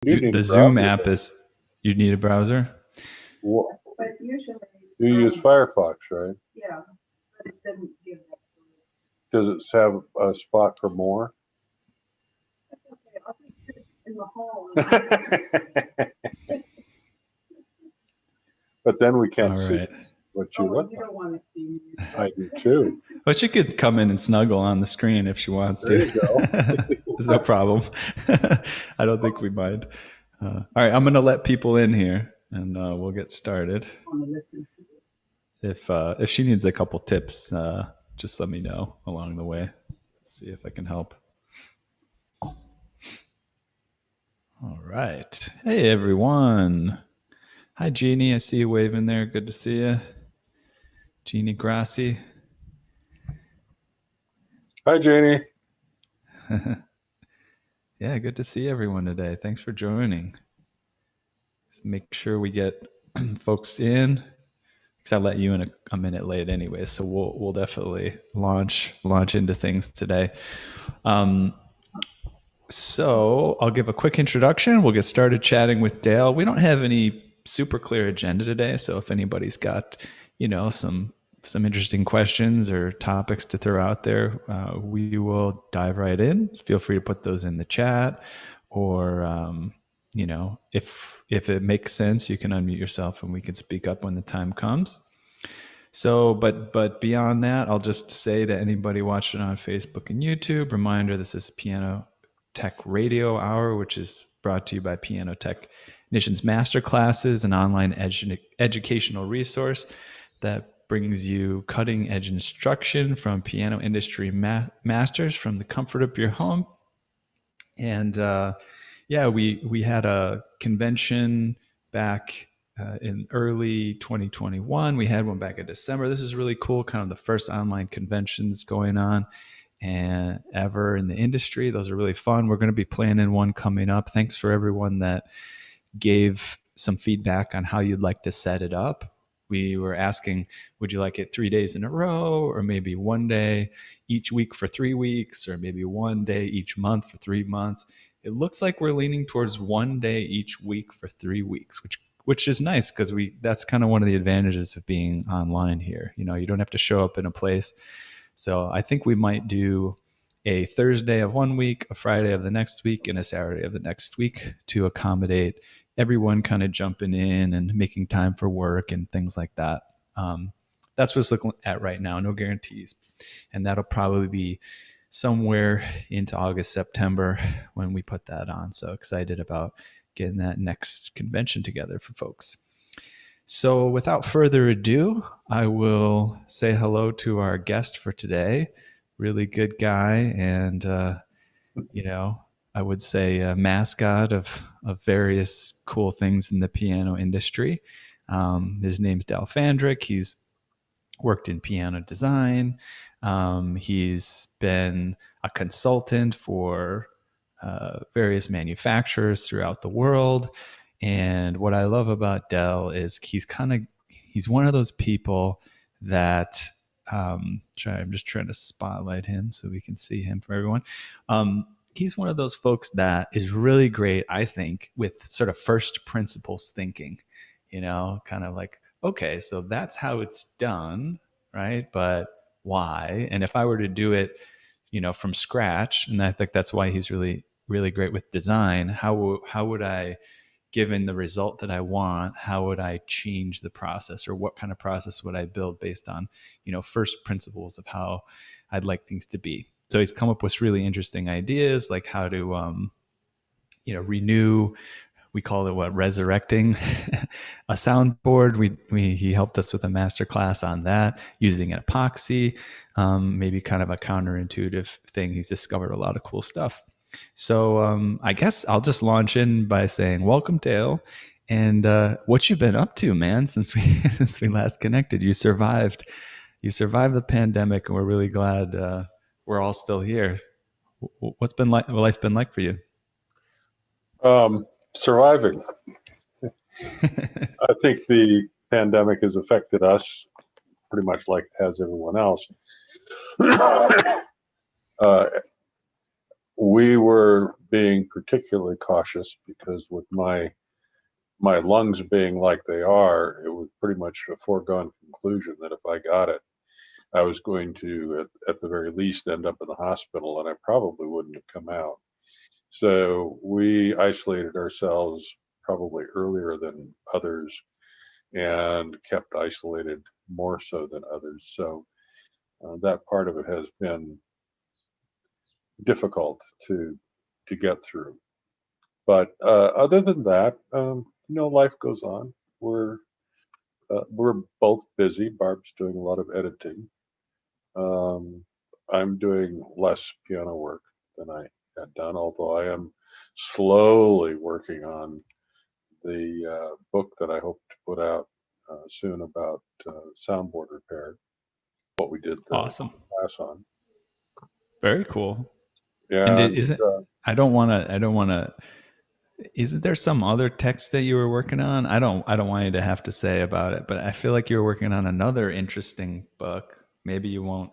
You need The a Zoom browser, app is, you need a browser? Well, But usually. you use Firefox, right? Yeah, but it doesn't give that. Does it have a spot for more? That's okay, I'll just sit in the hall. But then we can't All see right. what you Oh, look you like. don't want to see me. I do too. But she could come in and snuggle on the screen if she wants There to. you go. There's no problem. I don't think we mind. All right, I'm going to let people in here, and we'll get started. I want to listen to it. If she needs a couple tips, just let me know along the way. See if I can help. All right. Hey, everyone. Hi, Jeannie. I see you waving there. Good to see you. Jeannie Grassi. Hi, Janie. Yeah, good to see everyone today. Thanks for joining. Just make sure we get folks in, because I let you in a minute late anyway. So we'll definitely launch into things today. So I'll give a quick introduction. We'll get started chatting with Dale. We don't have any super clear agenda today, so if anybody's got, some interesting questions or topics to throw out there, we will dive right in. So feel free to put those in the chat, or if it makes sense, you can unmute yourself and we can speak up when the time comes. So, but beyond that, I'll just say to anybody watching on Facebook and YouTube, reminder: this is Piano Tech Radio Hour, which is brought to you by Piano Technicians Masterclasses, an online educational resource that brings you cutting-edge instruction from piano industry masters from the comfort of your home. And we had a convention back in early 2021. We had one back in December. This is really cool, kind of the first online conventions going on and ever in the industry. Those are really fun. We're going to be planning one coming up. Thanks for everyone that gave some feedback on how you'd like to set it up. We were asking, would you like it 3 days in a row, or maybe one day each week for 3 weeks, or maybe one day each month for 3 months? It looks like we're leaning towards one day each week for 3 weeks, which is nice, because that's kind of one of the advantages of being online here. You don't have to show up in a place. So I think we might do a Thursday of one week, a Friday of the next week, and a Saturday of the next week to accommodate everyone kind of jumping in and making time for work and things like that. That's what it's looking at right now. No guarantees. And that'll probably be somewhere into August, September when we put that on. So excited about getting that next convention together for folks. So without further ado, I will say hello to our guest for today. Really good guy, and I would say a mascot of various cool things in the piano industry. His name's Dale Fandrick. He's worked in piano design. He's been a consultant for various manufacturers throughout the world. And what I love about Dell is he's one of those people that I'm just trying to spotlight him so we can see him for everyone. He's one of those folks that is really great, I think, with sort of first principles thinking, kind of like, okay, so that's how it's done, right? But why? And if I were to do it, from scratch, and I think that's why he's really, really great with design, how would I, given the result that I want, how would I change the process, or what kind of process would I build based on, first principles of how I'd like things to be? So he's come up with really interesting ideas, like how to, renew. We call it resurrecting a soundboard. He helped us with a master class on that, using an epoxy, maybe kind of a counterintuitive thing. He's discovered a lot of cool stuff. So I guess I'll just launch in by saying, welcome, Dale. And what you been up to, man, since we last connected? You survived the pandemic, and we're really glad we're all still here. What's life been like for you? Surviving. I think the pandemic has affected us pretty much like it has everyone else. we were being particularly cautious because with my lungs being like they are, it was pretty much a foregone conclusion that if I got it, I was going to, at the very least, end up in the hospital, and I probably wouldn't have come out. So we isolated ourselves probably earlier than others and kept isolated more so than others. So that part of it has been difficult to get through. But other than that, life goes on. We're both busy. Barb's doing a lot of editing. I'm doing less piano work than I had done, although I am slowly working on the book that I hope to put out soon about soundboard repair, what we did the Awesome. class on. Very cool. Yeah, And is it? I don't want to. Isn't there some other text that you were working on? I don't want you to have to say about it, but I feel like you're working on another interesting book. Maybe you won't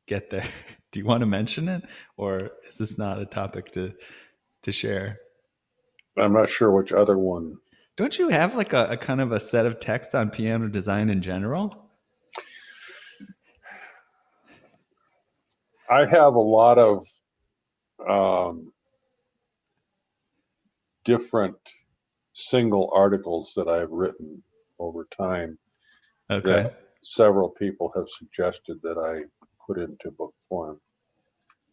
get there. Do you want to mention it, or is this not a topic to share? I'm not sure which other one. Don't you have like a kind of a set of text on piano design in general? I have a lot of different single articles that I've written over time that several people have suggested that I put into book form.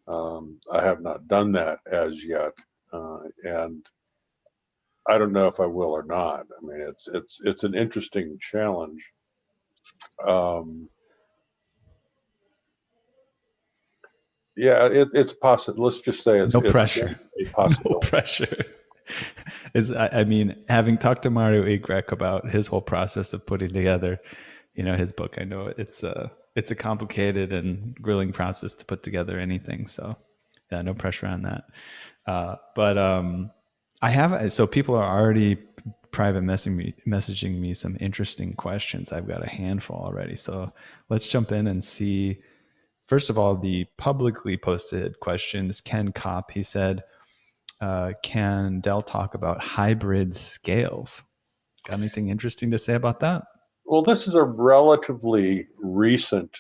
I have not done that as yet, and I don't know if I will or not. I mean, it's an interesting challenge. Yeah, it's possible. Let's just say it's no pressure. It's a possibility. No pressure. I mean, having talked to Mario Egrek about his whole process of putting together, his book, I know it's a complicated and grueling process to put together anything. So, yeah, no pressure on that. But I have, so people are already private messaging me some interesting questions. I've got a handful already. So let's jump in and see. First of all, the publicly posted questions. Ken Kopp, he said, can Dell talk about hybrid scales? Got anything interesting to say about that? Well, this is a relatively recent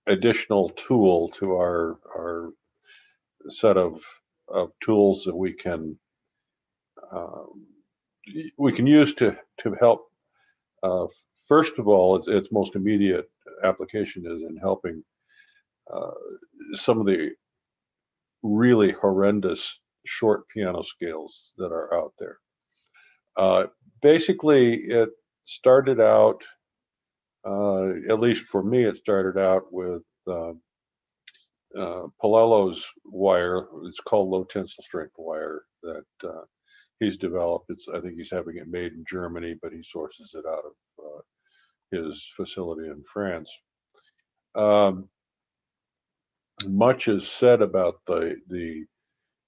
additional tool to our set of tools that we can use to help. First of all, its most immediate application is in helping some of the really horrendous short piano scales that are out there. Basically, it started out, at least for me, it started out with Palello's wire. It's called low tensile strength wire that he's developed. I think he's having it made in Germany, but he sources it out of his facility in France. Much is said about the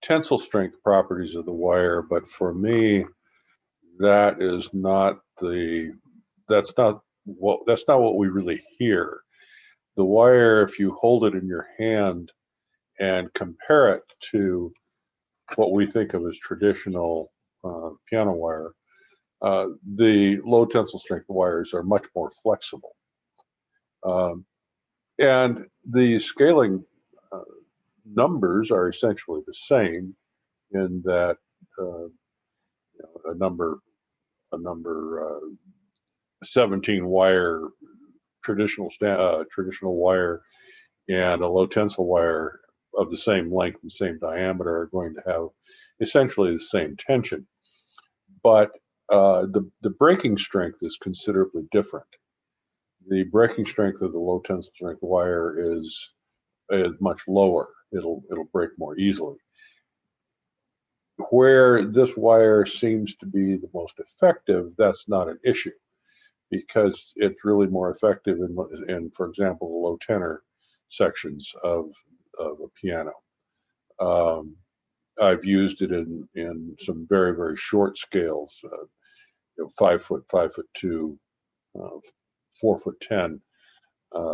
tensile strength properties of the wire, but for me, that's not what we really hear. The wire, if you hold it in your hand and compare it to what we think of as traditional piano wire, the low tensile strength wires are much more flexible. And the scaling numbers are essentially the same in that a number 17 wire traditional wire and a low tensile wire of the same length and same diameter are going to have essentially the same tension, but the breaking strength is considerably different. The breaking strength of the low tensile strength wire is much lower. It'll break more easily. Where this wire seems to be the most effective, that's not an issue because it's really more effective in for example, the low tenor sections of a piano. I've used it in some very, very short scales, 5 foot, 5'2", 4'10"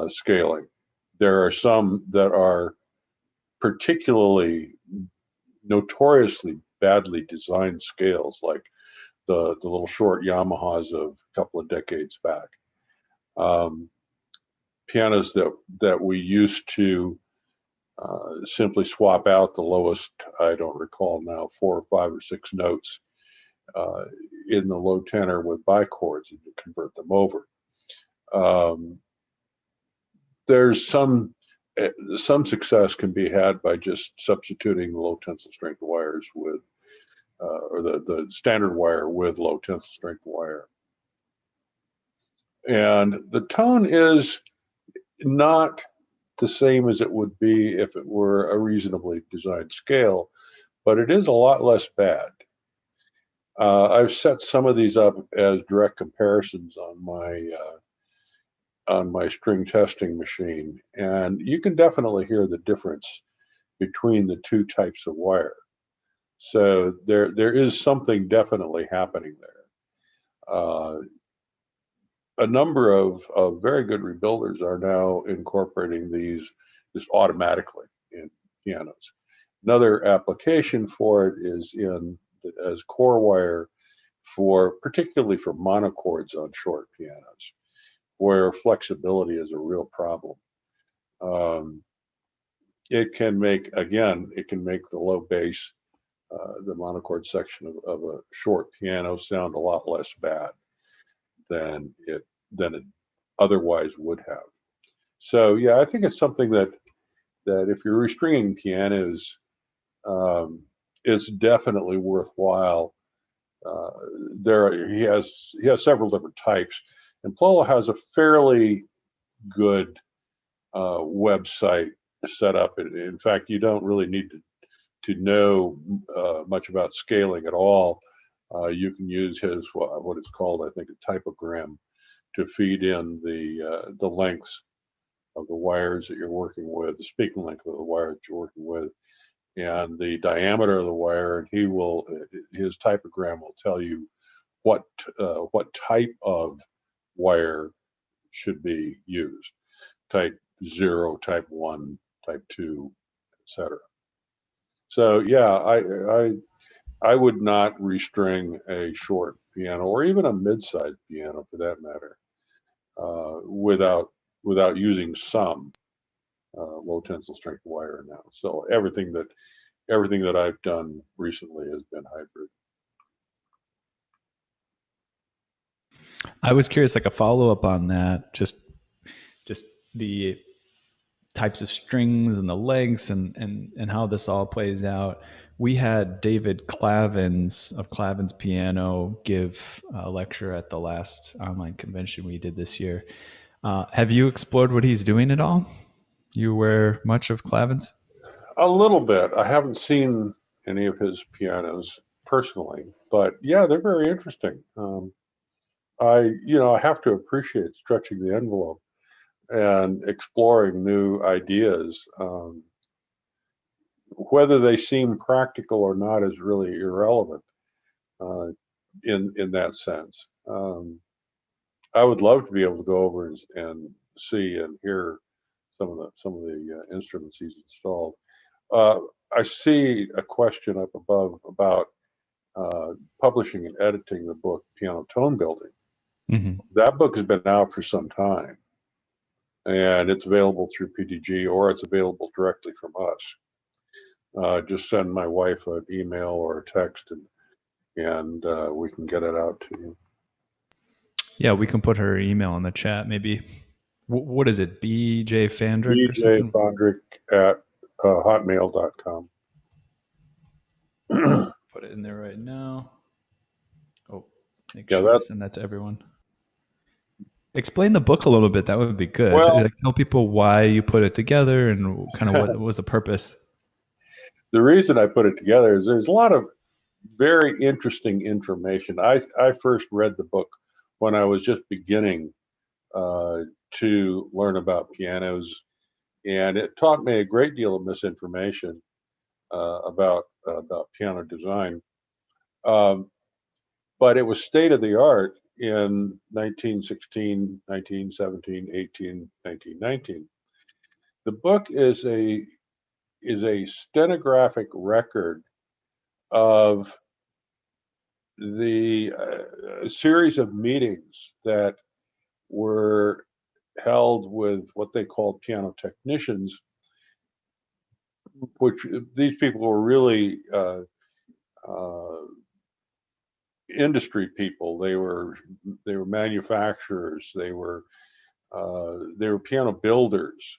scaling. There are some that are particularly notoriously badly designed scales, like the little short Yamahas of a couple of decades back. Pianos that we used to simply swap out the lowest, I don't recall now, 4 or 5 or 6 notes in the low tenor with bichords and to convert them over. There's some success can be had by just substituting the low tensile strength wires with, or the standard wire with low tensile strength wire. And the tone is not the same as it would be if it were a reasonably designed scale, but it is a lot less bad. I've set some of these up as direct comparisons on my string testing machine, and you can definitely hear the difference between the two types of wire. So there is something definitely happening there. A number of very good rebuilders are now incorporating these just automatically in pianos. Another application for it is as core wire particularly for monochords on short pianos, where flexibility is a real problem. It can make the low bass, the monochord section of a short piano sound a lot less bad than it otherwise would have. So yeah, I think it's something that if you're restringing pianos, it's definitely worthwhile. He has several different types, and Plolo has a fairly good website set up. In fact, you don't really need to know much about scaling at all. You can use his what it's called, I think, a typogram, to feed in the lengths of the wires that you're working with, the speaking length of the wire that you're working with, and the diameter of the wire, and his typogram will tell you what type of wire should be used. Type 0, type 1, type 2, etc. So yeah, I would not restring a short piano or even a mid-sized piano for that matter without using some low tensile strength wire now. So everything that I've done recently has been hybrid. I was curious, like a follow up on that, just the types of strings and the lengths and how this all plays out. We had David Clavins of Clavins Piano give a lecture at the last online convention we did this year. Have you explored what he's doing at all? You aware much of Clavins? A little bit. I haven't seen any of his pianos personally, but yeah, they're very interesting. I have to appreciate stretching the envelope and exploring new ideas. Whether they seem practical or not is really irrelevant in that sense. I would love to be able to go over and see and hear some of the instruments he's installed. I see a question up above about publishing and editing the book Piano Tone Building. Mm-hmm. That book has been out for some time, and it's available through PDG or it's available directly from us. Just send my wife an email or a text, and we can get it out to you. Yeah, we can put her email in the chat. Maybe. What is it? BJ Fandrick or something? BJ Fandrick at hotmail.com. Put it in there right now. Oh, make Yeah, sure I send that to everyone. Explain the book a little bit. That would be good. Well, like, tell people why you put it together and kind of what was the purpose. The reason I put it together is there's a lot of very interesting information. I first read the book when I was just beginning to learn about pianos, and it taught me a great deal of misinformation about piano design. But it was state of the art in 1916, 1917, 18, 1919. The book is a stenographic record of the series of meetings that were held with what they called piano technicians, which these people were really industry people. They were manufacturers. They were piano builders.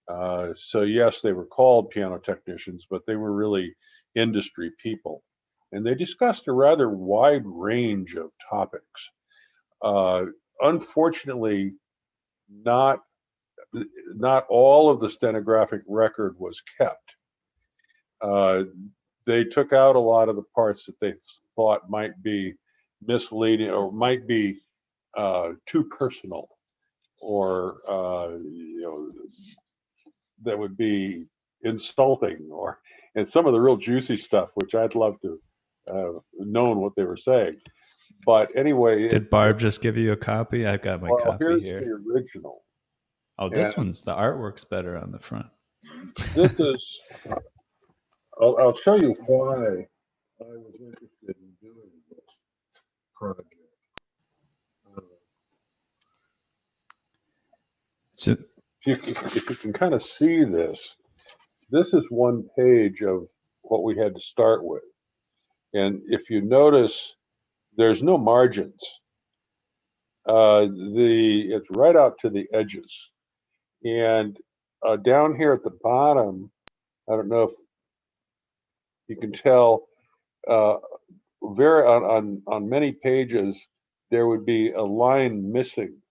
So yes, they were called piano technicians, but they were really industry people, and they discussed a rather wide range of topics. Unfortunately, not all of the stenographic record was kept. They took out a lot of the parts that they thought might be misleading or might be too personal, or that would be insulting, and some of the real juicy stuff, which I'd love to known what they were saying. But anyway, Did Barb just give you a copy? I've got my copy here's here. the original. Oh, this one's, the artwork's better on the front. This is, I'll show you why I was interested in doing this project. So If you can kind of see this, this is one page of what we had to start with. And if you notice, there's no margins. It's right out to the edges. And down here at the bottom, I don't know if you can tell, on many pages, there would be a line missing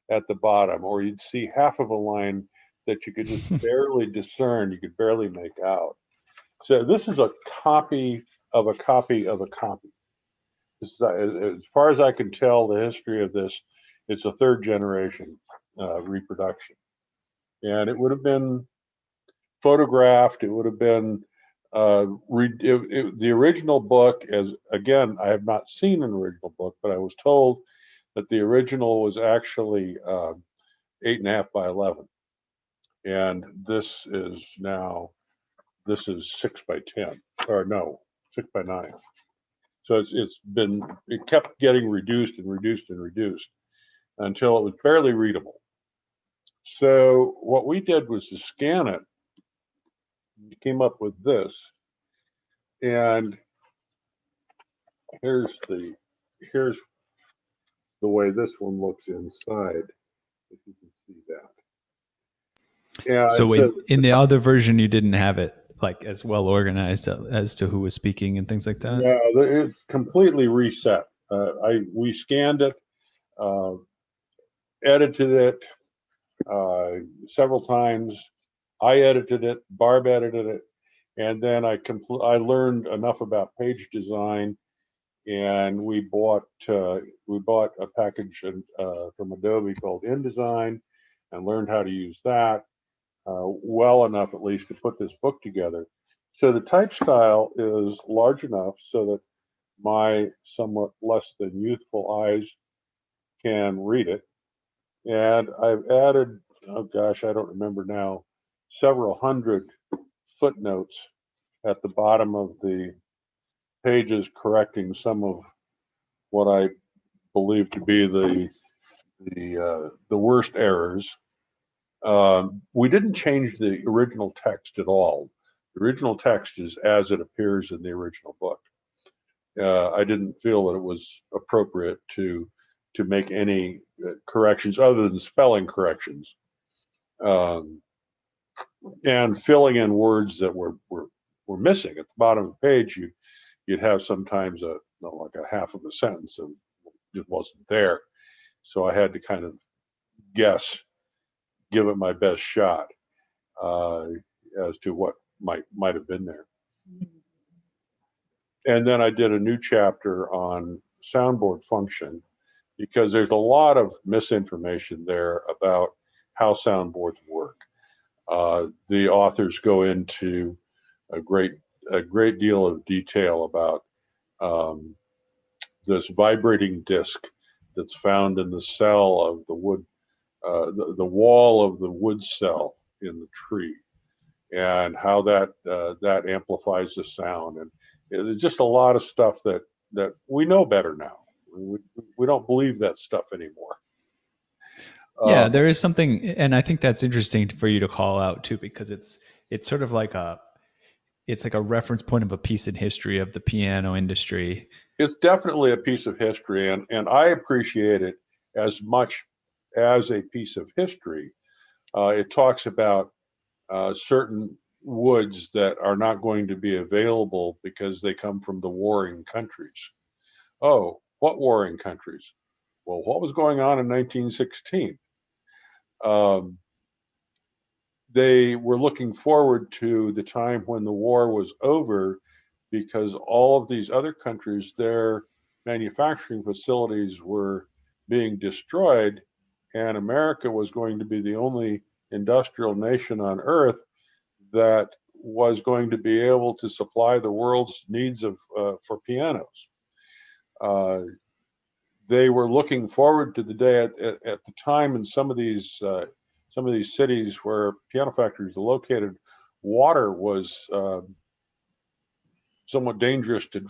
at the bottom, or you'd see half of a line that you could just barely discern, you could barely make out. So this is a copy of a copy of a copy. This is, as far as I can tell, the history of this, it's a third generation reproduction. And it would have been photographed, it would have been, the original book, as again, I have not seen an original book, but I was told that the original was actually 8.5 by 11. And this is 6 by 10, or no, 6 by 9. So it kept getting reduced and reduced and reduced until it was barely readable. So what we did was to scan it. We came up with this, and here's the way this one looks inside, if you can see that. Yeah. So in the other version, you didn't have it like as well organized as to who was speaking and things like that. Yeah, it's completely reset. We scanned it, edited it several times. I edited it. Barb edited it, and then I learned enough about page design, and we bought a package from Adobe called InDesign, and learned how to use that well enough, at least, to put this book together. So the type style is large enough so that my somewhat less than youthful eyes can read it. And I've added, oh gosh, I don't remember now, several hundred footnotes at the bottom of the pages, correcting some of what I believe to be the worst errors. We didn't change the original text at all. The original text is as it appears in the original book. I didn't feel that it was appropriate to make any corrections other than spelling corrections, and filling in words that were missing at the bottom of the page. You'd have sometimes like a half of a sentence and it wasn't there, so I had to kind of guess, give it my best shot as to what might have been there. And then I did a new chapter on soundboard function, because there's a lot of misinformation there about how soundboards work. The authors go into a great deal of detail about this vibrating disc that's found in the cell of the wood, the wall of the wood cell in the tree. and how that amplifies the sound. And there's just a lot of stuff that we know better now. We don't believe that stuff anymore. Yeah, there is something, and I think that's interesting for you to call out too, because it's sort of like it's like a reference point of a piece in history of the piano industry. It's definitely a piece of history, and I appreciate it as much as a piece of history. It talks about certain woods that are not going to be available because they come from the warring countries. Oh, what warring countries? Well, what was going on in 1916? Um, they were looking forward to the time when the war was over because all of these other countries, their manufacturing facilities were being destroyed, and America was going to be the only industrial nation on earth that was going to be able to supply the world's needs of for pianos. Uh, they were looking forward to the day at the time in some of these cities where piano factories are located. Water was somewhat dangerous to drink.